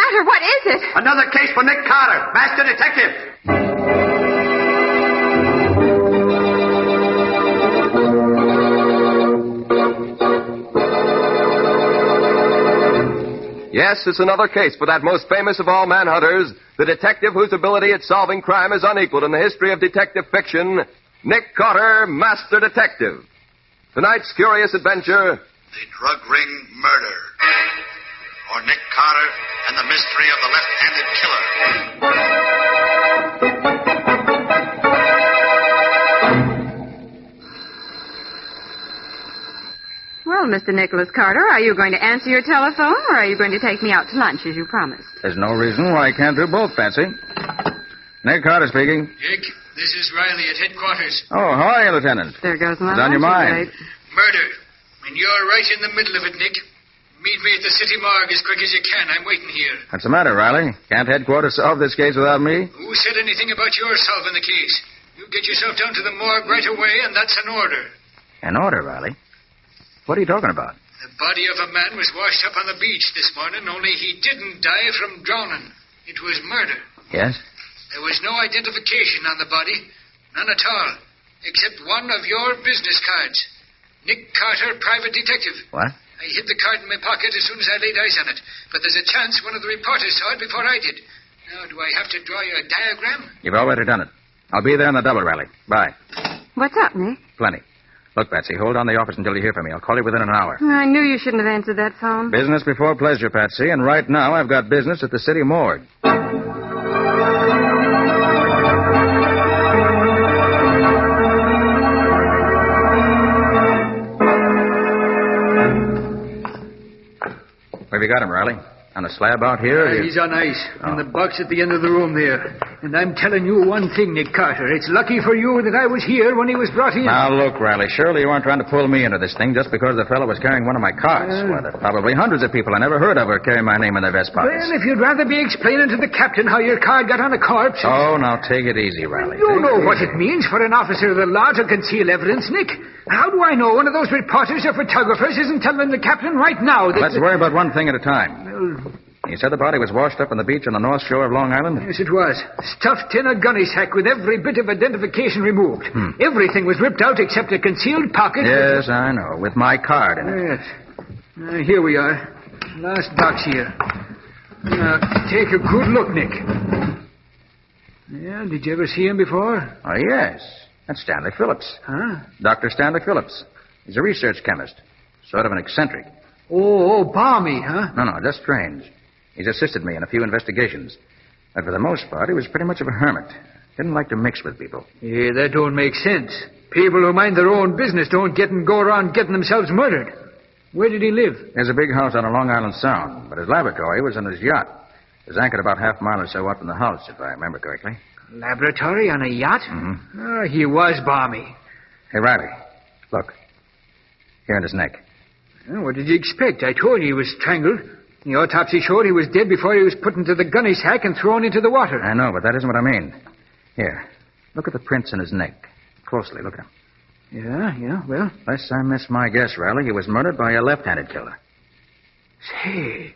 matter? What is it? Another case for Nick Carter, Master Detective. Yes, it's another case for that most famous of all manhunters, the detective whose ability at solving crime is unequaled in the history of detective fiction, Nick Carter, Master Detective. Tonight's curious adventure... The drug ring murder. Or Nick Carter and the mystery of the left-handed killer. Well, Mr. Nicholas Carter, are you going to answer your telephone, or are you going to take me out to lunch as you promised? There's no reason why I can't do both, Patsy. Nick Carter speaking. Nick, this is Riley at headquarters. Oh, how are you, Lieutenant? There goes my What's on your mind? Murder. And you're right in the middle of it, Nick. Meet me at the city morgue as quick as you can. I'm waiting here. What's the matter, Riley? Can't headquarters solve this case without me? Who said anything about your solving the case? You get yourself down to the morgue right away, and that's an order. An order, Riley? What are you talking about? The body of a man was washed up on the beach this morning, only he didn't die from drowning. It was murder. Yes? There was no identification on the body. None at all. Except one of your business cards. Nick Carter, private detective. What? I hid the card in my pocket as soon as I laid eyes on it. But there's a chance one of the reporters saw it before I did. Now, do I have to draw you a diagram? You've already done it. I'll be there in the double, Riley. Bye. What's up, Nick? Plenty. Look, Patsy, hold on the office until you hear from me. I'll call you within an hour. I knew you shouldn't have answered that phone. Business before pleasure, Patsy, and right now I've got business at the city morgue. Where have you got him, Riley? On a slab out here? He's on ice, in the box at the end of the room there. And I'm telling you one thing, Nick Carter. It's lucky for you that I was here when he was brought in. Now, look, Riley, surely you aren't trying to pull me into this thing just because the fellow was carrying one of my cards. Well, there are probably hundreds of people I never heard of who carry my name in their vest pockets. Well, if you'd rather be explaining to the captain how your card got on a corpse... Oh, now take it easy, Riley. You know what it means for an officer of the law to conceal evidence, Nick. How do I know one of those reporters or photographers isn't telling the captain right now that... Let's worry about one thing at a time. Well... You said the body was washed up on the beach on the north shore of Long Island? Yes, it was. Stuffed in a gunny sack with every bit of identification removed. Everything was ripped out except a concealed pocket. Yes, I know, with my card in it. Yes. Here we are. Last box here. Now, take a good look, Nick. Yeah, did you ever see him before? Oh, yes. That's Stanley Phillips. Huh? Dr. Stanley Phillips. He's a research chemist. Sort of an eccentric. Oh, balmy, huh? No, just strange. He's assisted me in a few investigations. But for the most part, he was pretty much of a hermit. Didn't like to mix with people. Yeah, that don't make sense. People who mind their own business don't go around getting themselves murdered. Where did he live? There's a big house on a Long Island Sound, but his laboratory was on his yacht. It was anchored about half a mile or so up from the house, if I remember correctly. Laboratory on a yacht? Mm-hmm. Oh, he was balmy. Hey, Riley, look. Here in his neck. Well, what did you expect? I told you he was strangled. The autopsy showed he was dead before he was put into the gunny sack and thrown into the water. I know, but that isn't what I mean. Here, look at the prints in his neck. Closely, look at him. Yeah, well... Unless I miss my guess, Riley, he was murdered by a left-handed killer. Say,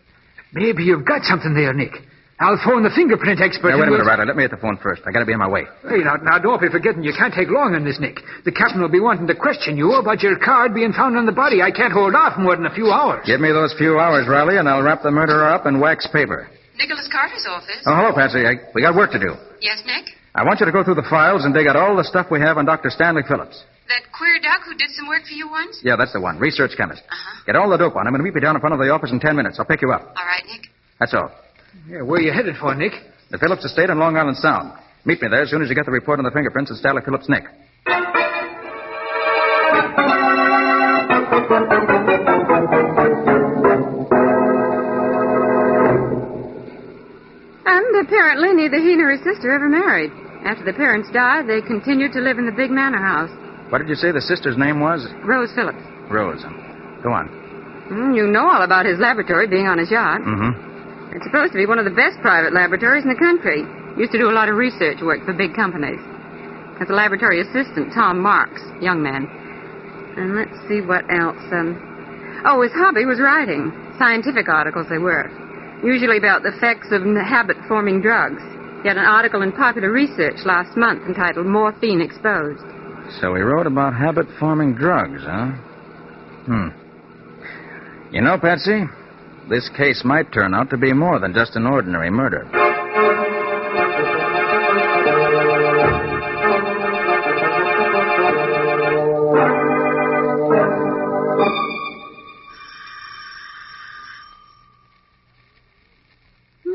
maybe you've got something there, Nick. I'll phone the fingerprint expert. Now, wait a minute, Riley. Let me hit the phone first. I gotta be on my way. Hey, now, don't be forgetting you can't take long on this, Nick. The captain will be wanting to question you about your card being found on the body. I can't hold off more than a few hours. Give me those few hours, Riley, and I'll wrap the murderer up in wax paper. Nicholas Carter's office. Oh, hello, Patsy. We got work to do. Yes, Nick? I want you to go through the files and dig out all the stuff we have on Dr. Stanley Phillips. That queer duck who did some work for you once? Yeah, that's the one. Research chemist. Uh-huh. Get all the dope on him and meet me down in front of the office in 10 minutes. I'll pick you up. All right, Nick. That's all. Yeah, where are you headed for, Nick? The Phillips estate on Long Island Sound. Meet me there as soon as you get the report on the fingerprints of Stanley Phillips' neck. And apparently neither he nor his sister ever married. After the parents died, they continued to live in the big manor house. What did you say the sister's name was? Rose Phillips. Rose. Go on. You know all about his laboratory being on his yacht. Mm-hmm. It's supposed to be one of the best private laboratories in the country. Used to do a lot of research work for big companies. As a laboratory assistant, Tom Marks, young man. And let's see what else. His hobby was writing. Scientific articles they were. Usually about the effects of habit-forming drugs. He had an article in Popular Research last month entitled Morphine Exposed. So he wrote about habit-forming drugs, huh? You know, Patsy, this case might turn out to be more than just an ordinary murder.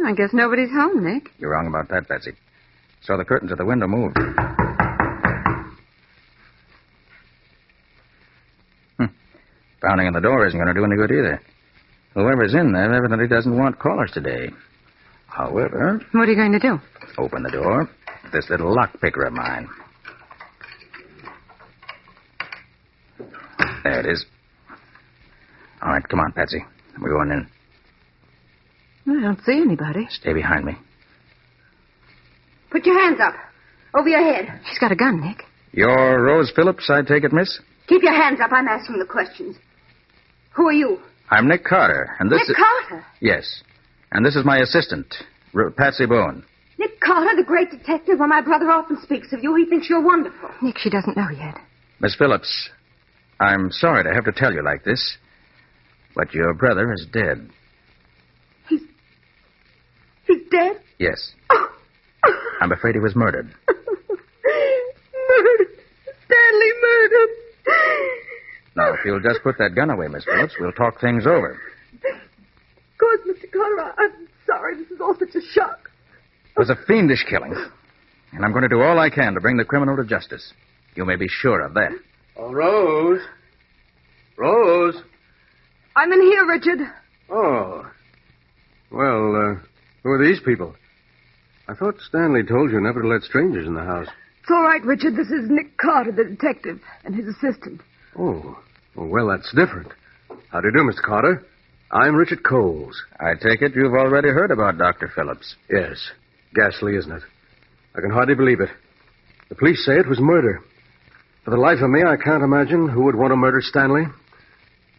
I guess nobody's home, Nick. You're wrong about that, Patsy. Saw the curtains at the window move. Pounding on the door isn't going to do any good either. Whoever's in there evidently doesn't want callers today. However... What are you going to do? Open the door with this little lock picker of mine. There it is. All right, come on, Patsy. We're going in. I don't see anybody. Stay behind me. Put your hands up. Over your head. He's got a gun, Nick. You're Rose Phillips, I take it, miss? Keep your hands up. I'm asking the questions. Who are you? I'm Nick Carter, and this Nick Carter? Yes. And this is my assistant, Patsy Bowen. Nick Carter, the great detective. Well, my brother often speaks of you. He thinks you're wonderful. Nick, she doesn't know yet. Miss Phillips, I'm sorry to have to tell you like this, but your brother is dead. He's dead? Yes. I'm afraid he was murdered. Murdered. Stanley murdered. Now, if you'll just put that gun away, Miss Phillips, we'll talk things over. Of course, Mr. Carter, I'm sorry. This is all such a shock. It was a fiendish killing, and I'm going to do all I can to bring the criminal to justice. You may be sure of that. Oh, Rose. Rose. I'm in here, Richard. Oh. Well, who are these people? I thought Stanley told you never to let strangers in the house. It's all right, Richard. This is Nick Carter, the detective, and his assistant. Oh. Well, that's different. How do you do, Mr. Carter? I'm Richard Coles. I take it you've already heard about Dr. Phillips. Yes. Ghastly, isn't it? I can hardly believe it. The police say it was murder. For the life of me, I can't imagine who would want to murder Stanley.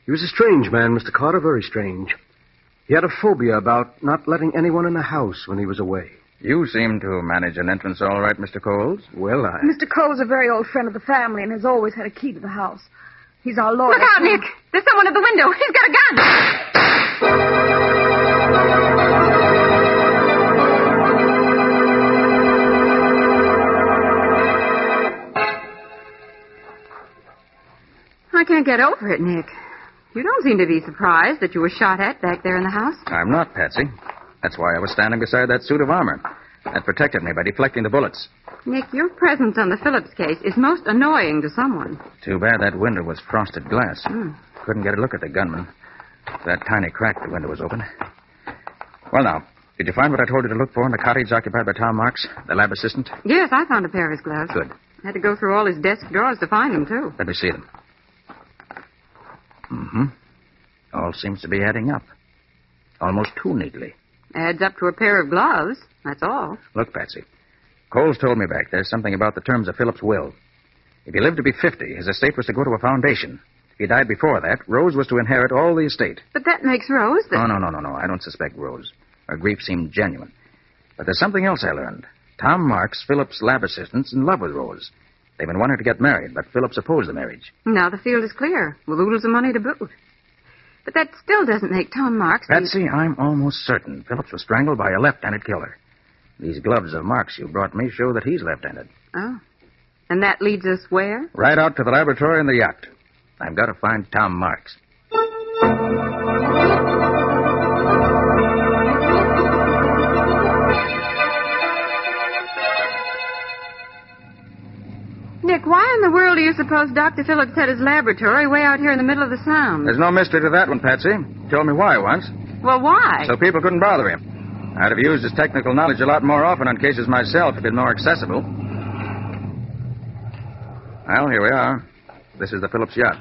He was a strange man, Mr. Carter, very strange. He had a phobia about not letting anyone in the house when he was away. You seem to manage an entrance all right, Mr. Coles. Well, Mr. Cole's a very old friend of the family and has always had a key to the house. He's our lawyer. Look out, Nick! There's someone at the window. He's got a gun! I can't get over it, Nick. You don't seem to be surprised that you were shot at back there in the house. I'm not, Patsy. That's why I was standing beside that suit of armor. That protected me by deflecting the bullets. Nick, your presence on the Phillips case is most annoying to someone. Too bad that window was frosted glass. Couldn't get a look at the gunman. That tiny crack the window was open. Well, now, did you find what I told you to look for in the cottage occupied by Tom Marks, the lab assistant? Yes, I found a pair of his gloves. Good. I had to go through all his desk drawers to find them, too. Let me see them. All seems to be adding up. Almost too neatly. Adds up to a pair of gloves, that's all. Look, Patsy. Coles told me back there's something about the terms of Phillips' will. If he lived to be 50, his estate was to go to a foundation. If he died before that, Rose was to inherit all the estate. But that makes Rose the... No. I don't suspect Rose. Her grief seemed genuine. But there's something else I learned. Tom Marks, Phillips' lab assistant's in love with Rose. They've been wanting to get married, but Phillips opposed the marriage. Now the field is clear, with oodles of money to boot. But that still doesn't make Tom Marks... Patsy, I'm almost certain Phillips was strangled by a left-handed killer. These gloves of Marks you brought me show that he's left-handed. Oh. And that leads us where? Right out to the laboratory and the yacht. I've got to find Tom Marks. Nick, why in the world do you suppose Dr. Phillips had his laboratory way out here in the middle of the Sound? There's no mystery to that one, Patsy. He told me why once. Well, why? So people couldn't bother him. I'd have used his technical knowledge a lot more often on cases myself if it'd been more accessible. Well, here we are. This is the Phillips yacht.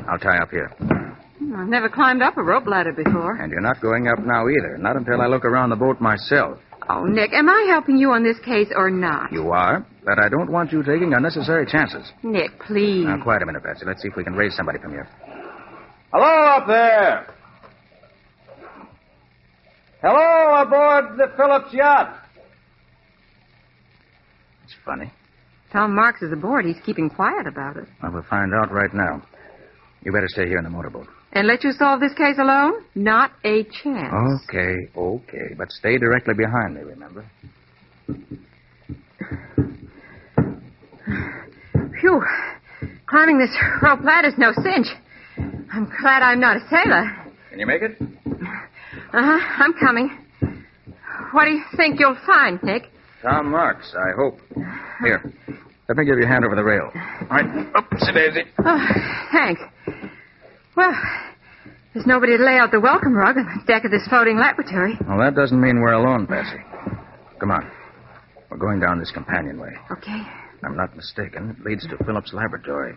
I'll tie up here. I've never climbed up a rope ladder before. And you're not going up now either. Not until I look around the boat myself. Oh, Nick, am I helping you on this case or not? You are, but I don't want you taking unnecessary chances. Nick, please. Now, quiet a minute, Patsy. Let's see if we can raise somebody from here. Hello up there. Hello, aboard the Phillips yacht. It's funny. Tom Marks is aboard. He's keeping quiet about it. Well, we'll find out right now. You better stay here in the motorboat. And let you solve this case alone? Not a chance. Okay. But stay directly behind me, remember? Phew. Climbing this rope ladder's no cinch. I'm glad I'm not a sailor. Can you make it? Uh-huh. I'm coming. What do you think you'll find, Nick? Tom Marks, I hope. Here. Let me give you a hand over the rail. All right. Oopsie daisy. Oh, thanks. Well, there's nobody to lay out the welcome rug on the deck of this floating laboratory. Well, that doesn't mean we're alone, Patsy. Come on. We're going down this companionway. Okay. If I'm not mistaken, it leads to Phillips' laboratory.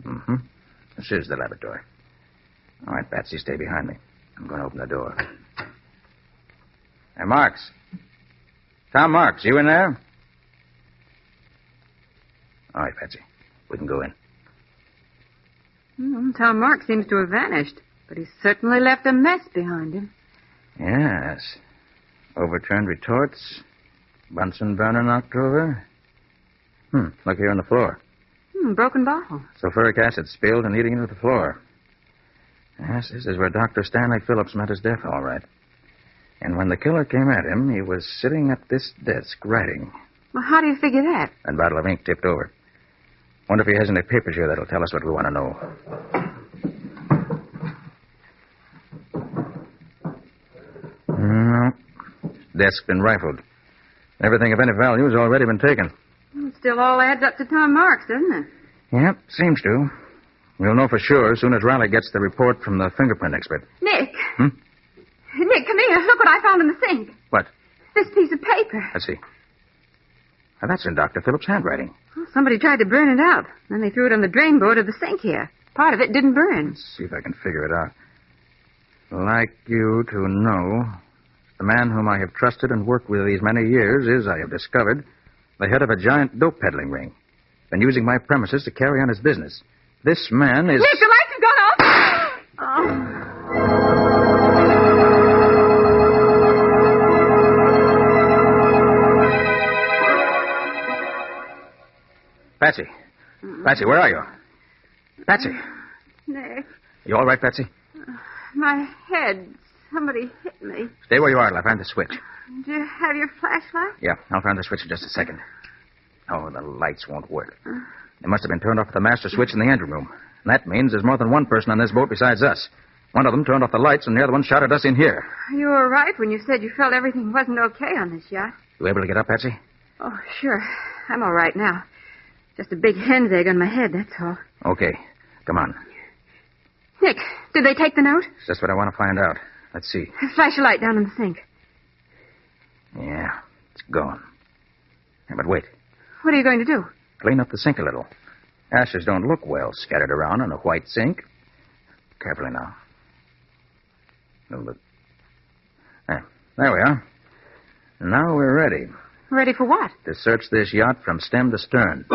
Mm-hmm. This is the laboratory. All right, Patsy, stay behind me. I'm going to open the door. Hey, Marks. Tom Marks, you in there? All right, Patsy. We can go in. Tom Marks seems to have vanished, but he's certainly left a mess behind him. Yes. Overturned retorts. Bunsen burner knocked over. Look here on the floor. Broken bottle. Sulfuric acid spilled and eating into the floor. Yes, this is where Dr. Stanley Phillips met his death, all right. And when the killer came at him, he was sitting at this desk writing. Well, how do you figure that? That bottle of ink tipped over. Wonder if he has any papers here that'll tell us what we want to know. No. Desk's been rifled. Everything of any value has already been taken. It still all adds up to Tom Marks, doesn't it? Yep, seems to. We'll know for sure as soon as Riley gets the report from the fingerprint expert. Nick. Nick, come here. Look what I found in the sink. What? This piece of paper. Let's see. Now, that's in Dr. Phillips' handwriting. Well, somebody tried to burn it out. Then they threw it on the drain board of the sink here. Part of it didn't burn. Let's see if I can figure it out. Like you to know, the man whom I have trusted and worked with these many years is, I have discovered, the head of a giant dope peddling ring. Been using my premises to carry on his business. This man is... Nick, the lights have gone off! Oh. Patsy. Patsy, where are you? Patsy. Nick. You all right, Patsy? My head. Somebody hit me. Stay where you are till I find the switch. Do you have your flashlight? Yeah, I'll find the switch in just a second. Oh, the lights won't work. They must have been turned off at the master switch in the engine room. And that means there's more than one person on this boat besides us. One of them turned off the lights, and the other one shot at us in here. You were right when you said you felt everything wasn't okay on this yacht. You able to get up, Patsy? Oh, sure. I'm all right now. Just a big hen's egg on my head, that's all. Okay. Come on. Nick, did they take the note? It's just what I want to find out. Let's see. Flash a light down in the sink. Yeah, it's gone. Yeah, but wait. What are you going to do? Clean up the sink a little. Ashes don't look well scattered around in a white sink. Carefully now. A little bit. There we are. Now we're ready. Ready for what? To search this yacht from stem to stern.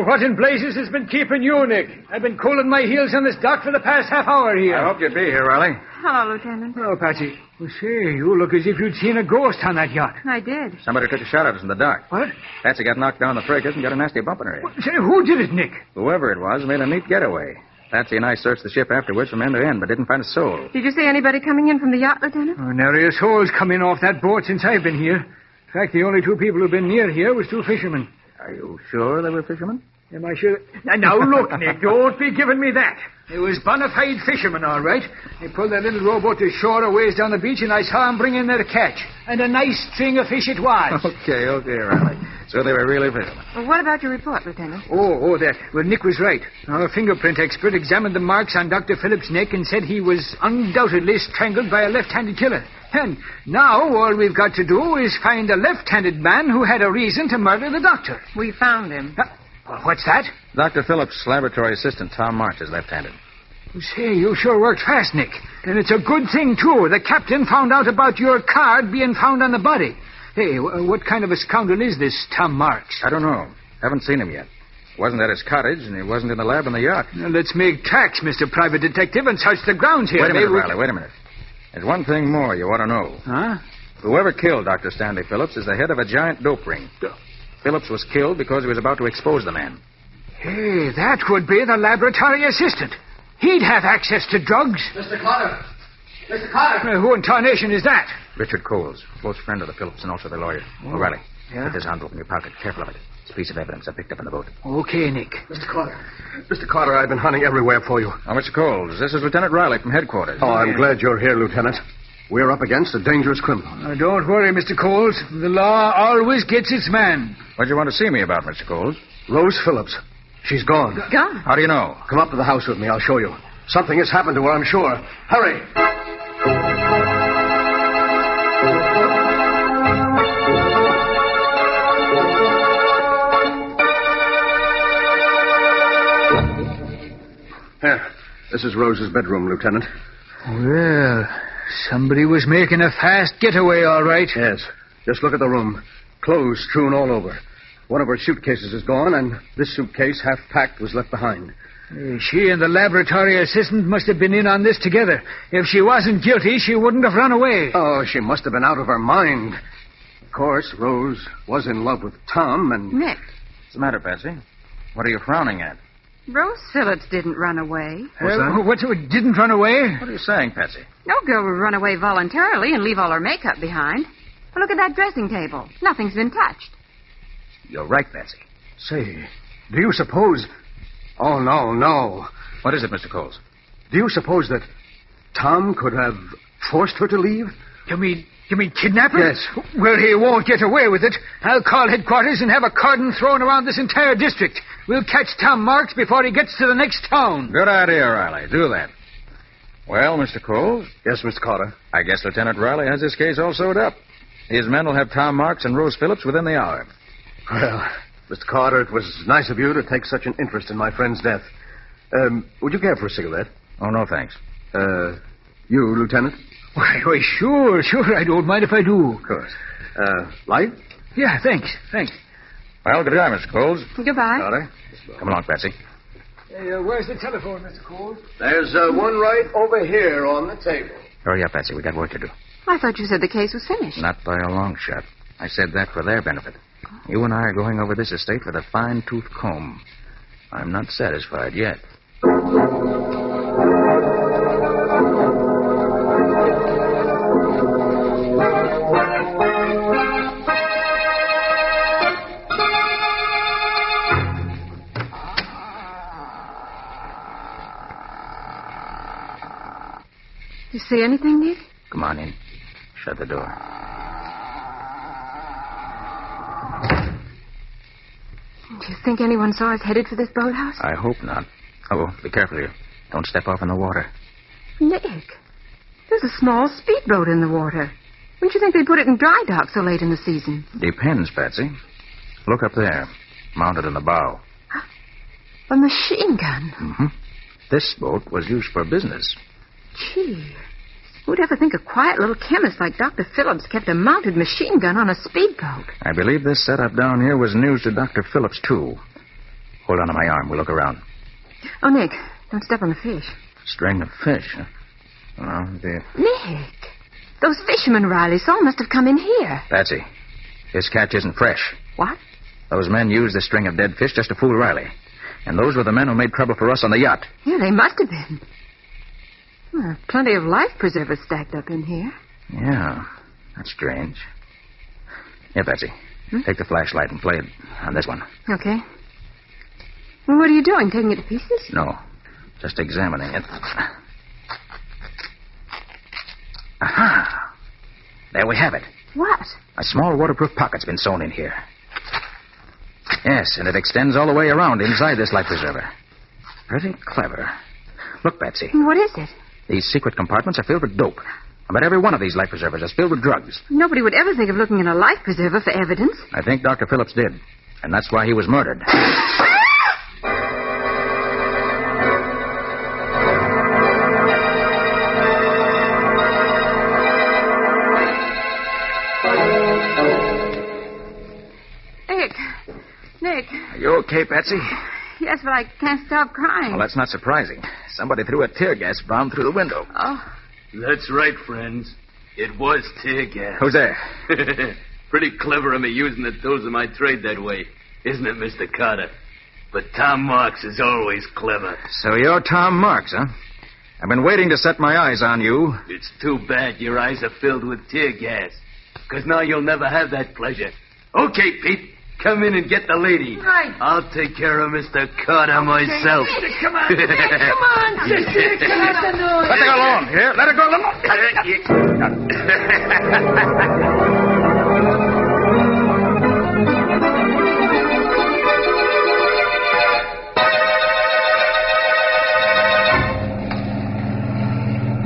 What in blazes has been keeping you, Nick? I've been cooling my heels on this dock for the past half hour here. I hope you'd be here, Riley. Hello, Lieutenant. Oh, Patsy. Well, say, you look as if you'd seen a ghost on that yacht. I did. Somebody took a shot at us in the dock. What? Patsy got knocked down the fracas and got a nasty bump in her head. Well, say, who did it, Nick? Whoever it was made a neat getaway. Patsy and I searched the ship afterwards from end to end, but didn't find a soul. Did you see anybody coming in from the yacht, Lieutenant? Oh, nary a soul's come in off that boat since I've been here. In fact, the only two people who've been near here was two fishermen. Are you sure they were fishermen? Am I sure? Now, look, Nick, don't be giving me that. It was bona fide fishermen, all right. They pulled their little rowboat to shore a ways down the beach, and I saw them bring in their catch. And a nice string of fish it was. Okay, Riley. So they were really fishermen. Well, what about your report, Lieutenant? Oh, that. Well, Nick was right. Our fingerprint expert examined the marks on Dr. Phillips' neck and said he was undoubtedly strangled by a left-handed killer. And now all we've got to do is find a left-handed man who had a reason to murder the doctor. We found him. What's that? Dr. Phillips' laboratory assistant, Tom March, is left-handed. Say, you sure worked fast, Nick. And it's a good thing, too. The captain found out about your card being found on the body. Hey, what kind of a scoundrel is this Tom Marks? I don't know. Haven't seen him yet. Wasn't at his cottage, and he wasn't in the lab on the yacht. Now, let's make tracks, Mr. Private Detective, and search the grounds here. Wait a minute, Riley, wait a minute. There's one thing more you ought to know. Huh? Whoever killed Dr. Stanley Phillips is the head of a giant dope ring. Phillips was killed because he was about to expose the man. Hey, that would be the laboratory assistant. He'd have access to drugs. Mr. Carter! Mr. Carter! Who in tarnation is that? Richard Coles, close friend of the Phillips and also the lawyer. Oh, Riley, yeah? put this envelope in your pocket. Careful of it. It's a piece of evidence I picked up in the boat. Okay, Nick. Mr. Carter. Mr. Carter, I've been hunting everywhere for you. Oh, Mr. Coles, this is Lieutenant Riley from headquarters. Oh, I'm glad you're here, Lieutenant. We're up against a dangerous criminal. Don't worry, Mr. Coles. The law always gets its man. What'd you want to see me about, Mr. Coles? Rose Phillips. She's gone. Gone? How do you know? Come up to the house with me. I'll show you. Something has happened to her, I'm sure. Hurry. Here. This is Rose's bedroom, Lieutenant. Well, somebody was making a fast getaway, all right. Yes. Just look at the room. Clothes strewn all over. One of her suitcases is gone, and this suitcase, half packed, was left behind. She and the laboratory assistant must have been in on this together. If she wasn't guilty, she wouldn't have run away. Oh, she must have been out of her mind. Of course, Rose was in love with Tom, and... Nick, What's the matter, Patsy? What are you frowning at? Rose Phillips didn't run away. What's that? What, didn't run away? What are you saying, Patsy? No girl would run away voluntarily and leave all her makeup behind. Well, look at that dressing table. Nothing's been touched. You're right, Patsy. Say, do you suppose... Oh, no. What is it, Mr. Coles? Do you suppose that Tom could have forced her to leave? You mean kidnap her? Yes. Well, he won't get away with it. I'll call headquarters and have a cordon thrown around this entire district. We'll catch Tom Marks before he gets to the next town. Good idea, Riley. Do that. Well, Mr. Coles, Yes, Mr. Carter. I guess Lieutenant Riley has this case all sewed up. His men will have Tom Marks and Rose Phillips within the hour. Well, Mr. Carter, it was nice of you to take such an interest in my friend's death. Would you care for a cigarette? Oh, no, thanks. You, Lieutenant? Why, sure. I don't mind if I do. Of course. Light? Yeah, thanks. Well, good day, Mr. Coles. Goodbye. Carter? Come along, Patsy. Hey, where's the telephone, Mr. Cole? There's one right over here on the table. Hurry up, Patsy. We got work to do. I thought you said the case was finished. Not by a long shot. I said that for their benefit. You and I are going over this estate with a fine-tooth comb. I'm not satisfied yet. You see anything, Nick? Come on in. Shut the door. Do you think anyone saw us headed for this boathouse? I hope not. Oh, be careful here. Don't step off in the water. Nick, there's a small speedboat in the water. Wouldn't you think they put it in dry dock so late in the season? Depends, Patsy. Look up there, mounted in the bow. A machine gun. Mm-hmm. This boat was used for business. Gee, who'd ever think a quiet little chemist like Dr. Phillips kept a mounted machine gun on a speedboat? I believe this setup down here was news to Dr. Phillips, too. Hold on to my arm. We'll look around. Oh, Nick, don't step on the fish. String of fish, huh? Oh, dear. Nick, those fishermen Riley saw must have come in here. Patsy, this catch isn't fresh. What? Those men used this string of dead fish just to fool Riley. And those were the men who made trouble for us on the yacht. Yeah, they must have been. Well, plenty of life preservers stacked up in here. Yeah, that's strange. Here, Patsy, take the flashlight and play it on this one. Okay. Well, what are you doing, taking it to pieces? No, just examining it. Aha! There we have it. What? A small waterproof pocket's been sewn in here. Yes, and it extends all the way around inside this life preserver. Pretty clever. Look, Patsy. What is it? These secret compartments are filled with dope. I bet every one of these life preservers is filled with drugs. Nobody would ever think of looking in a life preserver for evidence. I think Dr. Phillips did. And that's why he was murdered. okay, Patsy? Yes, but I can't stop crying. Well, that's not surprising. Somebody threw a tear gas bomb through the window. Oh. That's right, friends. It was tear gas. Who's there? Pretty clever of me using the tools of my trade that way, isn't it, Mr. Carter? But Tom Marks is always clever. So you're Tom Marks, huh? I've been waiting to set my eyes on you. It's too bad your eyes are filled with tear gas, because now you'll never have that pleasure. Okay, Pete, come in and get the lady. Right. I'll take care of Mr. Carter myself. Come on, Nick, come on, sister. Get out the noise. Let her go alone. Here, let her go alone.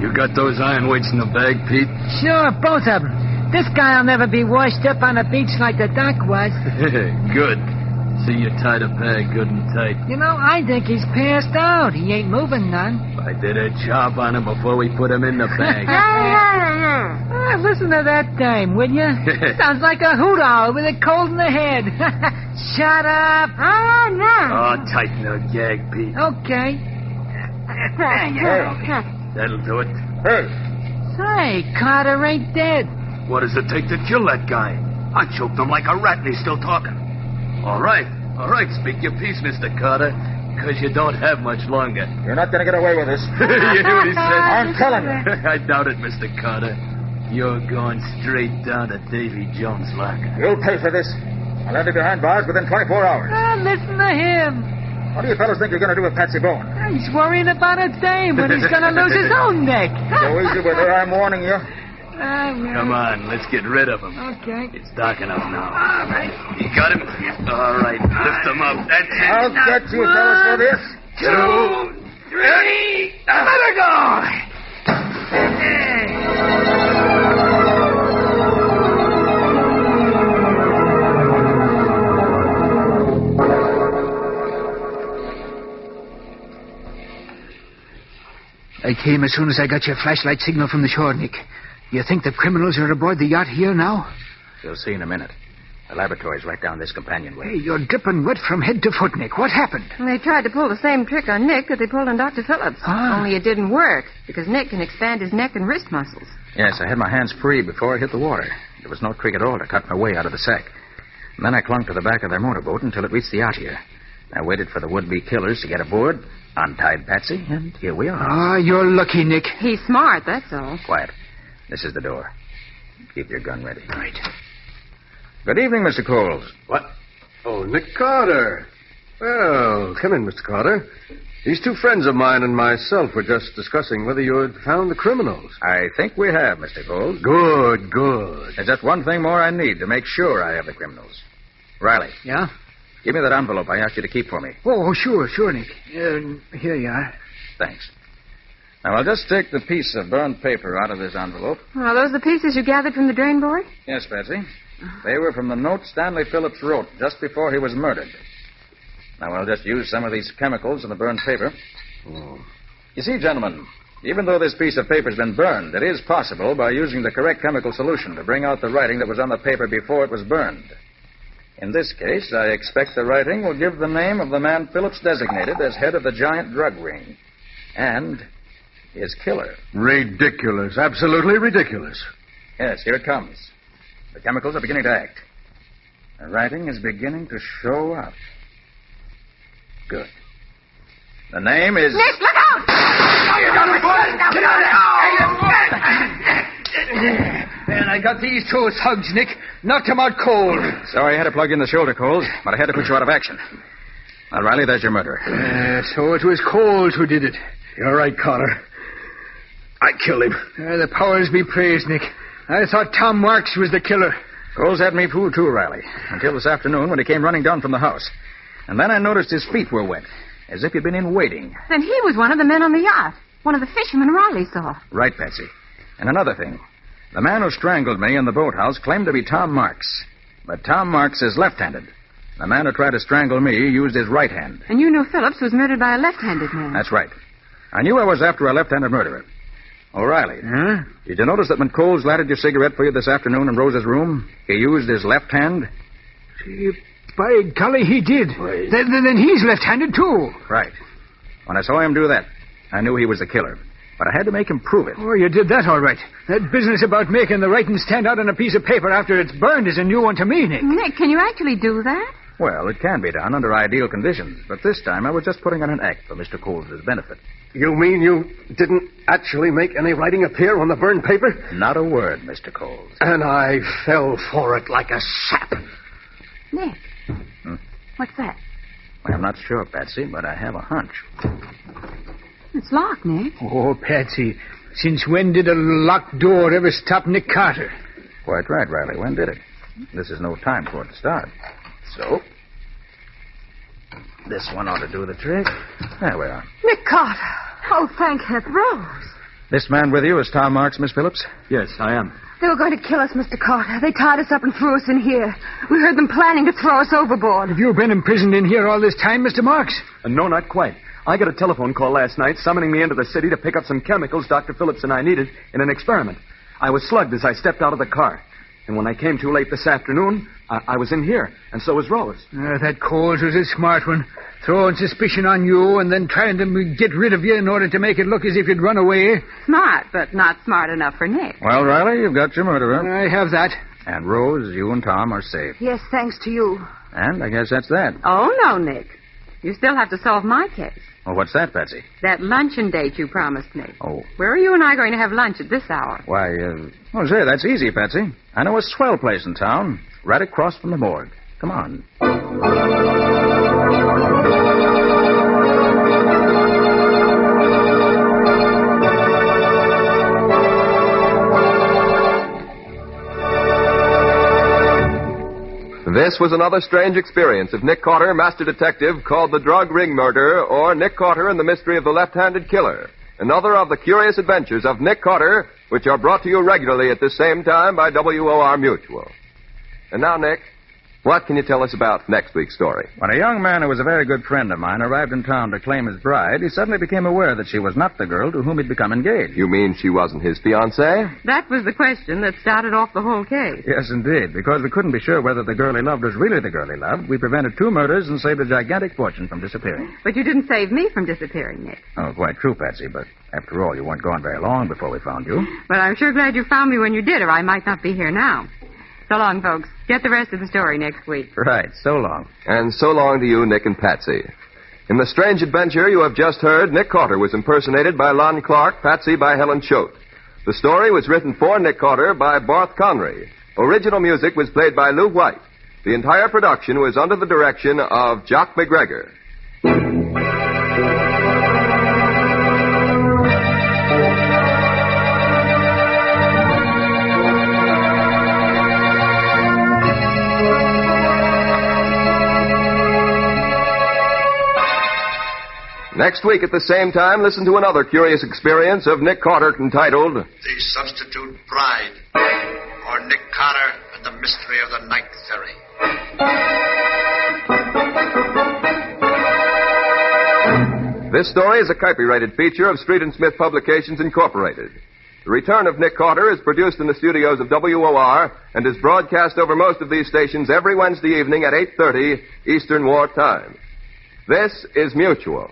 You got those iron weights in the bag, Pete? Sure, both of them. This guy'll never be washed up on a beach like the doc was. Good. See you tied a bag good and tight. You know, I think he's passed out. He ain't moving none. I did a job on him before we put him in the bag. Listen to that dame, will you? Sounds like a hoot owl with a cold in the head. Shut up. Oh, tighten the gag, Pete. Okay. That'll do it. Hey. Say, Carter ain't dead. What does it take to kill that guy? I choked him like a rat and he's still talking. All right, speak your piece, Mr. Carter, because you don't have much longer. You're not going to get away with this. You hear what he said? I'm telling you. I doubt it, Mr. Carter. You're going straight down to Davy Jones' locker. You'll pay for this. I'll have you behind bars within 24 hours. Listen to him. What do you fellas think you're going to do with Patsy Bowen? He's worrying about a dame when he's going to lose his own neck. Go easy with her, I'm warning you. Come on, let's get rid of him. Okay. It's dark enough now. All right. You got him? All right, lift him up. That's it. I'll get you fellas for this. 2, 3, let her go! I came as soon as I got your flashlight signal from the shore, Nick. You think the criminals are aboard the yacht here now? You'll see in a minute. The laboratory's right down this companionway. Hey, you're dripping wet from head to foot, Nick. What happened? They tried to pull the same trick on Nick that they pulled on Dr. Phillips. Only it didn't work, because Nick can expand his neck and wrist muscles. Yes, I had my hands free before I hit the water. There was no trick at all to cut my way out of the sack. And then I clung to the back of their motorboat until it reached the yacht here. I waited for the would-be killers to get aboard, untied Patsy, and here we are. You're lucky, Nick. He's smart, that's all. Quiet. This is the door. Keep your gun ready. Right. Good evening, Mr. Coles. What? Oh, Nick Carter. Well, come in, Mr. Carter. These two friends of mine and myself were just discussing whether you had found the criminals. I think we have, Mr. Coles. Good. There's just one thing more I need to make sure I have the criminals. Riley. Yeah? Give me that envelope I asked you to keep for me. Oh, sure, Nick. Here you are. Thanks. Now, I'll just take the piece of burned paper out of this envelope. Are those the pieces you gathered from the drain board? Yes, Patsy. They were from the note Stanley Phillips wrote just before he was murdered. Now, I'll just use some of these chemicals in the burned paper. You see, gentlemen, even though this piece of paper's been burned, it is possible, by using the correct chemical solution, to bring out the writing that was on the paper before it was burned. In this case, I expect the writing will give the name of the man Phillips designated as head of the giant drug ring. And his killer. Ridiculous. Absolutely ridiculous. Yes, here it comes. The chemicals are beginning to act. The writing is beginning to show up. Good. The name is... Nick, look out! Oh, you got him, boy! Get out! And I got these two thugs, Nick. Knocked him out cold. Sorry I had to plug you in the shoulder, Coles, but I had to put you out of action. Now, Riley, there's your murderer. So it was Coles who did it. You're right, Carter. I killed him. The powers be praised, Nick. I thought Tom Marks was the killer. Coles had me fooled too, Riley, until this afternoon when he came running down from the house. And then I noticed his feet were wet, as if he'd been in waiting. Then he was one of the men on the yacht. One of the fishermen Riley saw. Right, Patsy. And another thing. The man who strangled me in the boathouse claimed to be Tom Marks. But Tom Marks is left-handed. The man who tried to strangle me used his right hand. And you knew Phillips was murdered by a left-handed man. That's right. I knew I was after a left-handed murderer. O'Reilly. Huh? Did you notice that when Coles lighted your cigarette for you this afternoon in Rose's room, he used his left hand? By golly, he did. Then he's left-handed, too. Right. When I saw him do that, I knew he was the killer. But I had to make him prove it. Oh, you did that all right. That business about making the writing stand out on a piece of paper after it's burned is a new one to me, Nick. Nick, can you actually do that? Well, it can be done under ideal conditions. But this time I was just putting on an act for Mr. Coles' benefit. You mean you didn't actually make any writing appear on the burned paper? Not a word, Mr. Coles. And I fell for it like a sap. Nick. What's that? Well, I'm not sure, Patsy, but I have a hunch. It's locked, Nick. Oh, Patsy, since when did a locked door ever stop Nick Carter? Quite right, Riley. When did it? This is no time for it to start. So, this one ought to do the trick. There we are. Nick Carter. Oh, thank heaven. Rose. This man with you is Tom Marks, Miss Phillips? Yes, I am. They were going to kill us, Mr. Carter. They tied us up and threw us in here. We heard them planning to throw us overboard. Have you been imprisoned in here all this time, Mr. Marks? No, not quite. I got a telephone call last night summoning me into the city to pick up some chemicals Dr. Phillips and I needed in an experiment. I was slugged as I stepped out of the car. And when I came too late this afternoon, I was in here, and so was Rose. That Coles was a smart one. Throwing suspicion on you and then trying to get rid of you in order to make it look as if you'd run away. Smart, but not smart enough for Nick. Well, Riley, you've got your murderer. I have that. And Rose, you and Tom are safe. Yes, thanks to you. And I guess that's that. Oh, no, Nick. You still have to solve my case. Well, what's that, Patsy? That luncheon date you promised me. Oh. Where are you and I going to have lunch at this hour? Why, oh, say, that's easy, Patsy. I know a swell place in town, right across from the morgue. Come on. This was another strange experience of Nick Carter, Master Detective, called The Drug Ring Murder, or Nick Carter and the Mystery of the Left-Handed Killer. Another of the curious adventures of Nick Carter, which are brought to you regularly at this same time by WOR Mutual. And now, Nick, what can you tell us about next week's story? When a young man who was a very good friend of mine arrived in town to claim his bride, he suddenly became aware that she was not the girl to whom he'd become engaged. You mean she wasn't his fiancée? That was the question that started off the whole case. Yes, indeed. Because we couldn't be sure whether the girl he loved was really the girl he loved, we prevented 2 murders and saved a gigantic fortune from disappearing. But you didn't save me from disappearing, Nick. Oh, quite true, Patsy, but after all, you weren't gone very long before we found you. But I'm sure glad you found me when you did, or I might not be here now. So long, folks. Get the rest of the story next week. Right. So long. And so long to you, Nick and Patsy. In the strange adventure you have just heard, Nick Carter was impersonated by Lon Clark, Patsy by Helen Choate. The story was written for Nick Carter by Barth Conry. Original music was played by Lou White. The entire production was under the direction of Jock McGregor. Next week at the same time, listen to another curious experience of Nick Carter entitled The Substitute Bride, or Nick Carter and the Mystery of the Night Ferry. This story is a copyrighted feature of Street and Smith Publications, Incorporated. The Return of Nick Carter is produced in the studios of WOR and is broadcast over most of these stations every Wednesday evening at 8:30 Eastern War Time. This is Mutual.